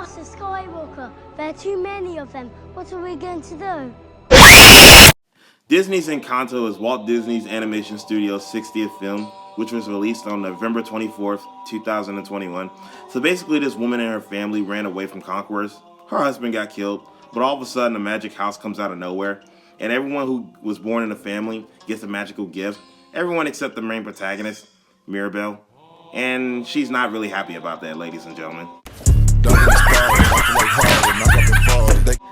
Master Skywalker. There are too many of them. What are we going to do? Disney's Encanto is Walt Disney's Animation Studio's 60th film, which was released on November 24th, 2021. So basically, this woman and her family ran away from conquerors. Her husband got killed, but all of a sudden, a magic house comes out of nowhere, and everyone who was born in the family gets a magical gift. Everyone except the main protagonist, Mirabelle. And she's not really happy about that, ladies and gentlemen.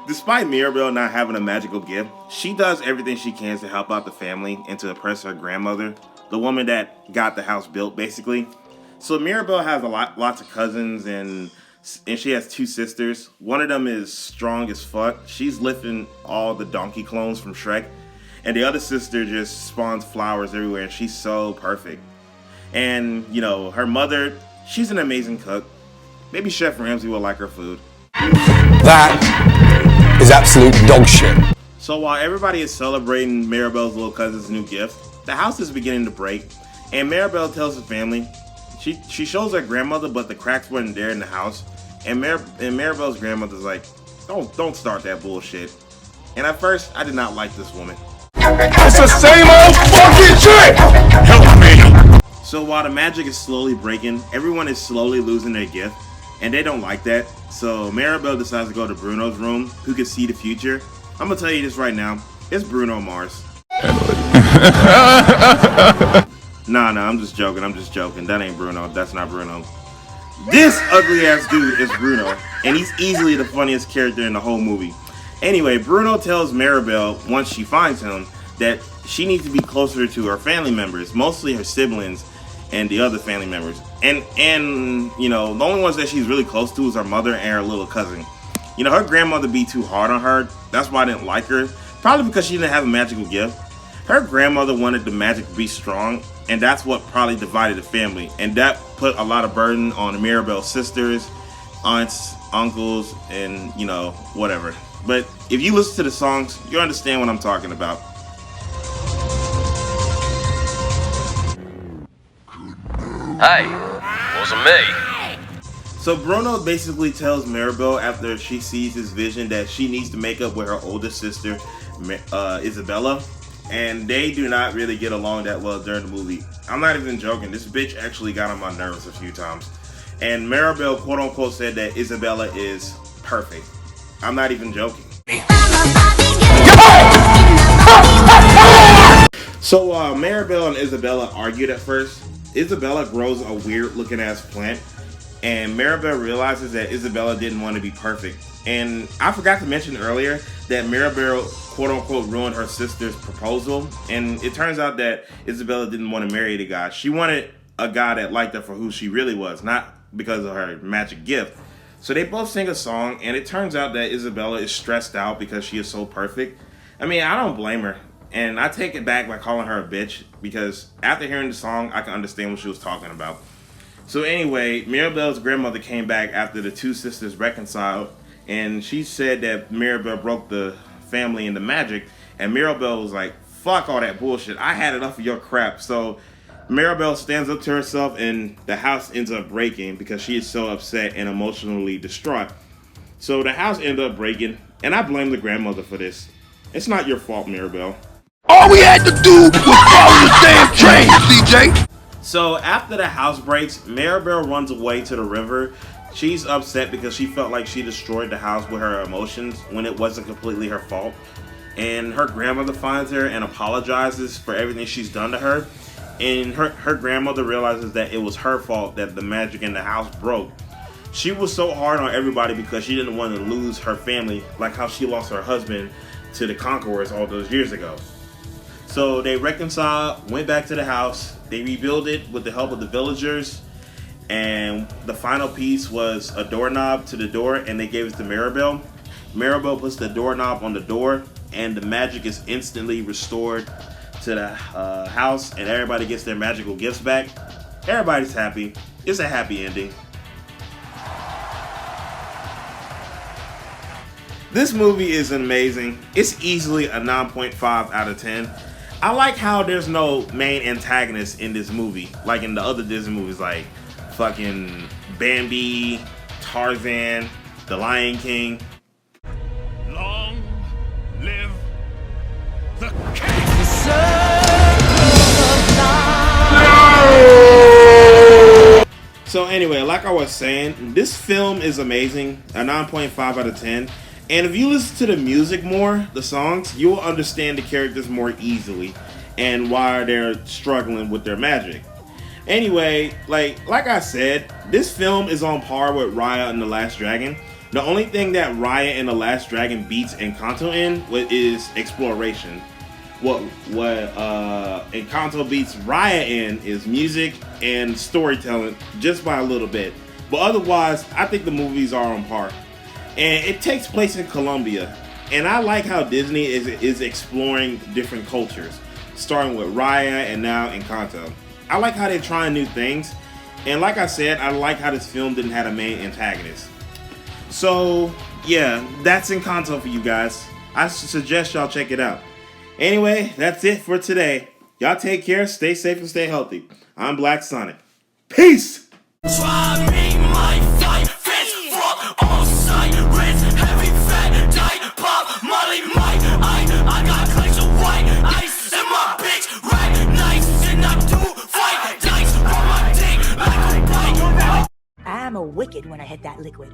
Despite Mirabelle not having a magical gift, she does everything she can to help out the family and to impress her grandmother, the woman that got the house built, basically. So Mirabelle has lots of cousins, and she has two sisters. One of them is strong as fuck. She's lifting all the donkey clones from Shrek. And the other sister just spawns flowers everywhere, and she's so perfect. And, you know, her mother, she's an amazing cook. Maybe Chef Ramsay will like her food. That is absolute dog shit. So while everybody is celebrating Mirabelle's little cousin's new gift, the house is beginning to break, and Mirabelle tells the family, she shows her grandmother, but the cracks weren't there in the house, and Mirabelle's grandmother's like, don't start that bullshit. And at first, I did not like this woman. It's the same old fucking shit! Help me! So while the magic is slowly breaking, everyone is slowly losing their gift, and they don't like that. So Mirabelle decides to go to Bruno's room, who can see the future. I'm gonna tell you this right now, it's Bruno Mars. Nah, I'm just joking, That ain't Bruno, that's not Bruno. This ugly ass dude is Bruno, and he's easily the funniest character in the whole movie. Anyway, Bruno tells Mirabelle, once she finds him, that she needs to be closer to her family members, mostly her siblings and the other family members. And you know, the only ones that she's really close to is her mother and her little cousin. You know, her grandmother be too hard on her. That's why I didn't like her. Probably because she didn't have a magical gift. Her grandmother wanted the magic to be strong, and that's what probably divided the family. And that put a lot of burden on Mirabelle's sisters, aunts, uncles, and, you know, whatever. But if you listen to the songs, you understand what I'm talking about. Hey, wasn't me. So Bruno basically tells Mirabelle after she sees his vision that she needs to make up with her older sister, Isabella. And they do not really get along that well during the movie. I'm not even joking. This bitch actually got on my nerves a few times. And Mirabelle, quote unquote, said that Isabella is perfect. I'm not even joking. So Mirabelle and Isabella argued at first. Isabella grows a weird looking ass plant, and Mirabelle realizes that Isabella didn't want to be perfect. And I forgot to mention earlier that Mirabelle, quote unquote, ruined her sister's proposal. And it turns out that Isabella didn't want to marry the guy. She wanted a guy that liked her for who she really was, not because of her magic gift. So they both sing a song, and it turns out that Isabella is stressed out because she is so perfect. I mean, I don't blame her. And I take it back by calling her a bitch, because after hearing the song, I can understand what she was talking about. So anyway, Mirabelle's grandmother came back after the two sisters reconciled, and she said that Mirabelle broke the family into magic, and Mirabelle was like, fuck all that bullshit, I had enough of your crap. So Mirabelle stands up to herself, and the house ends up breaking because she is so upset and emotionally distraught. So the house ended up breaking, and I blame the grandmother for this. It's not your fault, Mirabelle. All we had to do was follow the damn train, CJ. So after the house breaks, Mirabelle runs away to the river. She's upset because she felt like she destroyed the house with her emotions when it wasn't completely her fault. And her grandmother finds her and apologizes for everything she's done to her. And her grandmother realizes that it was her fault that the magic in the house broke. She was so hard on everybody because she didn't want to lose her family, like how she lost her husband to the conquerors all those years ago. So they reconciled, went back to the house, they rebuilt it with the help of the villagers, and the final piece was a doorknob to the door, and they gave it to Mirabelle. Mirabelle puts the doorknob on the door, and the magic is instantly restored to the house, and everybody gets their magical gifts back. Everybody's happy. It's a happy ending. This movie is amazing. It's easily a 9.5 out of 10. I like how there's no main antagonist in this movie, like in the other Disney movies, like fucking Bambi, Tarzan. The Lion King. Long live the king! So anyway, like I was saying, this film is amazing, a 9.5 out of 10. And if you listen to the music more, the songs, you'll understand the characters more easily and why they're struggling with their magic. Anyway, like I said, this film is on par with Raya and the Last Dragon. The only thing that Raya and the Last Dragon beats Encanto in is exploration. What Encanto beats Raya in is music and storytelling, just by a little bit. But otherwise, I think the movies are on par. And it takes place in Colombia. And I like how Disney is exploring different cultures, starting with Raya and now Encanto. I like how they're trying new things. And like I said, I like how this film didn't have a main antagonist. So, yeah, that's Encanto for you guys. I suggest y'all check it out. Anyway, that's it for today. Y'all take care, stay safe, and stay healthy. I'm Black Sonic. Peace! Try me, my fight, fist, fuck, all sirens, heavy fat, diet, pop, molly, I got clicks of white, ice in my bitch, right, nice, and I do fight, dice, on my dick, like a bite. I'm a wicked when I hit that liquid.